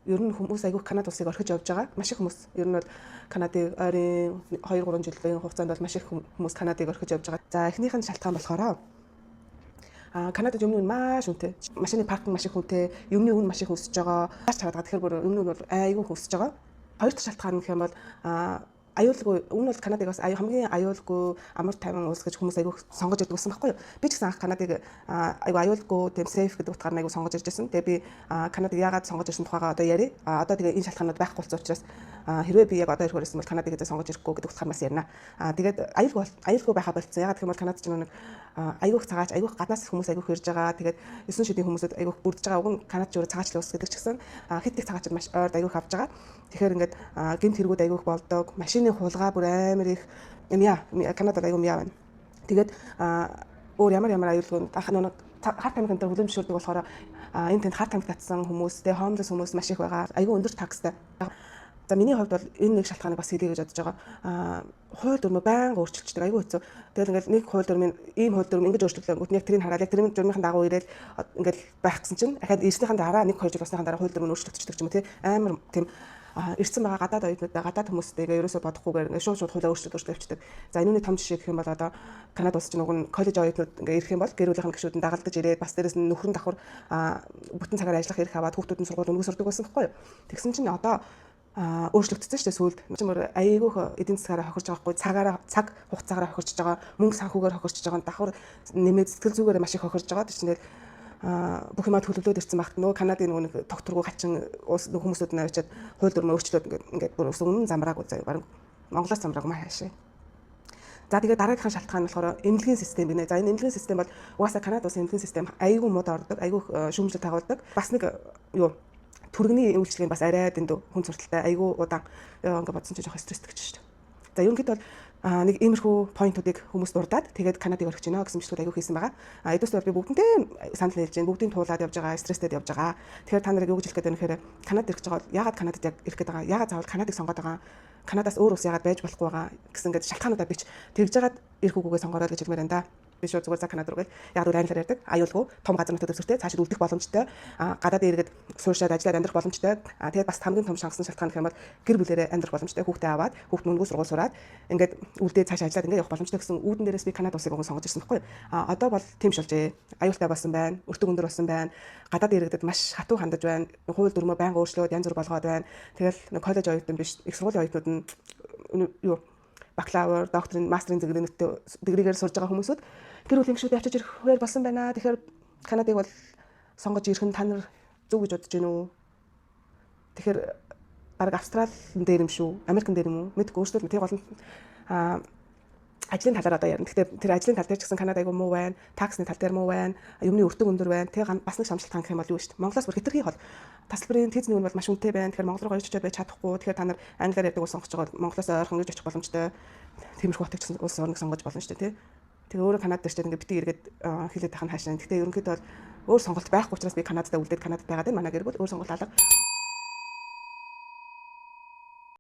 ер нь хүмүүс айгүй Канада улсыг орхиж явж байгаа. Маш их хүмүүс ер нь бол Канадыг ойрын 2-3 жилийн хугацаанд бол маш их хүмүүс Канадыг орхиж явж байгаа. За эхнийх нь шалтгаан болохоор Канадад юмны үн маш үнэтэй. Машины паркинг маш их үнэтэй, юмны үн маш их өсөж байгаа. Харж байгаа. Тэгэхээр бүр юмны үн бол айгүй өсөж байгаа. Хоёр дахь шалтгаан гэх юм бол аюулгүй өмнө бол Канадыг бас хамгийн аюулгүй амар тайван улс гэж хүмүүс айгүй сонгож ирдэг байсан байхгүй юу? Би ч гэсэн анх Канадыг айгүй аюулгүй тийм сейф гэдэг утгаар айгүй сонгож ирж байсан. Тэгээ би Канадыг яагаад сонгож ирсэн тухайгаа одоо яриа. Одоо тэгээ энэ шалтгаанууд байхгүй болсон учраас хэрвээ би яг одоо ирэх байсан бол Канадыг эзэ сонгож ирэхгүй гэдэг утгаар бас ярина. Тэгээд аюулгүй байха болцсон. Ягаад гэх юм бол Канад ч нэг айгүйх цагаач айгүйх гаднаас хүмүүс айгүйх ирж байгаа. Тэгээд 9 шидийн хүмүүсд айгүйх бүрдэж байгаа. Уг нь Канад ч өөрөө цагаачлал ус гэдэг ч гэсэн хит их цагаачд маш ойр айгүйх авж байгаа. Тэгэхээр ингээд гэмт хэрэгүүд айгүйх болдог. Машины хулгай бүр амар их Канадад айгүй мя байна. Тэгээд өөр ямар аюулгүй анх нэг хар тамхи энэ хүлэмжшүүлдэг болохоор энэ тэнд хар тамхи татсан хүмүүс, тэ homeless хүмүүс маш их байгаа. Айгүй өндөр такстай. За миний хувьд бол энэ нэг шалтгааныг бас хэлье гэж бодож байгаа. Хууль дүрмээ байнга өөрчилчихдэг айгүй хэцүү. Тэгэл ингээл нэг хууль дүрмийн ийм хууль дүрм ингэж өөрчлөлөө. Яг тэрийг хараад яг тэрийн журмынхан дагуу ирээл ингээл байх гэсэн чинь дахиад ирснийхэн дараа 1-2 жил басныхан дараа хууль дүрм нь өөрчлөгдчихдөг ч юм уу тий. Амар тийм ирсэн байгаа гадаад оюутнуудаа гадаад хүмүүстэйгээ ерөөсөө бодохгүйгээр ингээ шууд хуулиа өөрчлөлт явчихдаг. За энүүний том жишээ гэх юм бол одоо Канада улс чинь уг нь коллеж оюутнууд ингээ ирэх юм бол гэр бүлийнхэн гишүүдэн дагалдаж ирээд бас дээрэс нь нөхрөн давхар бүтэн цагаар ажиллах ирэх аваад хүүхдүүд нь сургууль өнгө сурдаг байсан байхгүй юу. Тэгсэн чинь одоо өөрчлөгдсөн шүү дээ сүүлд. Чимээр аяйгүйх эдийн засгаараа хохирч байгаа байхгүй цаг хугацаагаар хохирч байгаа, мөнгө санхүүгээр хохирч байгаа, давхар нэмээд сэтгэл зүгээрээ маш их хохирч байгаа. Тэсчнээр бүх юмаа төлөвлөд ирсэн багт нөгөө Канадын нөгөө докторгүй хачин хүмүүсүүд нь авчиад хууль дүрмээ өөрчлөөд ингээд бүр өмнө замраагүй заяа баг Монголоос замраагүй маа хаашаа. За тэгээд дараагийнхаа шалтгаан нь болохоор эмнэлгийн систем гинэ. За энэ эмнэлгийн систем бол угаасаа Канада улсын эмнэлгийн систем айгүй муу ордог, айгүй шүүмжлэл тагуулдаг. Бас нэг түргэний үйлчлэг нь бас арай дэндүү хүн сурталтай айгүй удаан ингээд бодсон чинь жоох стресстэй гэж шүү дээ. За ерөнхийдөө бол нэг иймэрхүү поинтуудыг хүмүүс дурдаад тэгээд Канадыг орхиж гинэ гэсэн мэтлүүд айгүй хийсэн байгаа. Эдөөсөө би бүгднтэй санал нийлж байна. Бүгдийг туулаад явж байгаа, стресстэд явж байгаа. Тэгэхээр та нарыг юу гэж хэлэх гээд байна гэхээр Канадад ирэх гэж байгаа. Яагаад Канадад яг ирэх гээд байгаа? Яагаад заавал Канадыг сонгоод байгаа? Канадаас өөр ус яагаад байж болохгүй байгаа гэсэн ингээд шалтгаануудаа бич тэгж жагаад ирэх үгүйгээ сонгороо гэж хэлмээр байна да. Би шууд зүгээр за Канада руу гээд яг л англиар ярьдаг. Аюулгүй том газар нутаг дэвсгэртэй цаашид үлдэх боломжтой. Гадаад иргэд суурьшаад ажиллаад амьдрах боломжтой. Тэгээд бас хамгийн том шанс нь шалтгаан гэх юм бол гэр бүлээрээ амьдрах боломжтой. Хүүхдээ аваад хүүхд мөнгөө сургууль сураад ингээд үлдээ цааш ажиллаад ингээд явах боломжтой гэсэн үүдэн дээрээс би Канада улсыг сонгож ирсэн байхгүй. Одоо бол тийм ч болжээ. Аюултай болсон байна. Өртөг өндөр болсон байна. Гадаад иргэдэд маш хатуу хандаж байна. Хууль дүрмөө байнга өөрчлөөд янз бүр болгоод байна. Тэгэл коллеж оюутан биш их сургуулийн оюутнууд нь бакалавр, докторийн, мастрын дэгригээр сурж байгаа хүмүүсүүд гэр бүлийн гишүүд явчих ирэхээр болсон байна. Тэгэхээр Канадыг бол сонгож ирэх нь та нар зөв гэж бодож байна уу? Тэгэхээр баг Австралийн дээр юм шүү, Америкийн дээр юм уу? Мэдгүй өөрсдөө тэг гол нь ажлын талаар одоо ярина. Гэхдээ тэр ажлын тал дээр ч гэсэн Канада айгу муу байна, таксны тал дээр муу байна, юмны өртөг өндөр байна. Тэг бас нэг шамшилтан гэх юм бол юу шүү дээ. Монголоос бүр хэтэрхий хол тасалбарын тэзний үн бол маш үнэтэй байна. Тэгэхээр Монгол руу гоё очиж байж чадахгүй. Тэгэхээр та нар англиар ярьдаг улс сонгож байгаа Монголоос ойрхон гэж очих боломжтой. Тиймэрхүү хотыг улс орныг сонгож болно шүү дээ, тий. Тэгээ өөрөө Канадад ч ингээд битгий эргээд хэлээд тахын хаашаа. Гэхдээ ерөнхийдөө бол өөр сонголт байхгүй учраас би Канадад үлдээд Канадад байгаад байна. Манай гэр бүл өөр сонголт алга.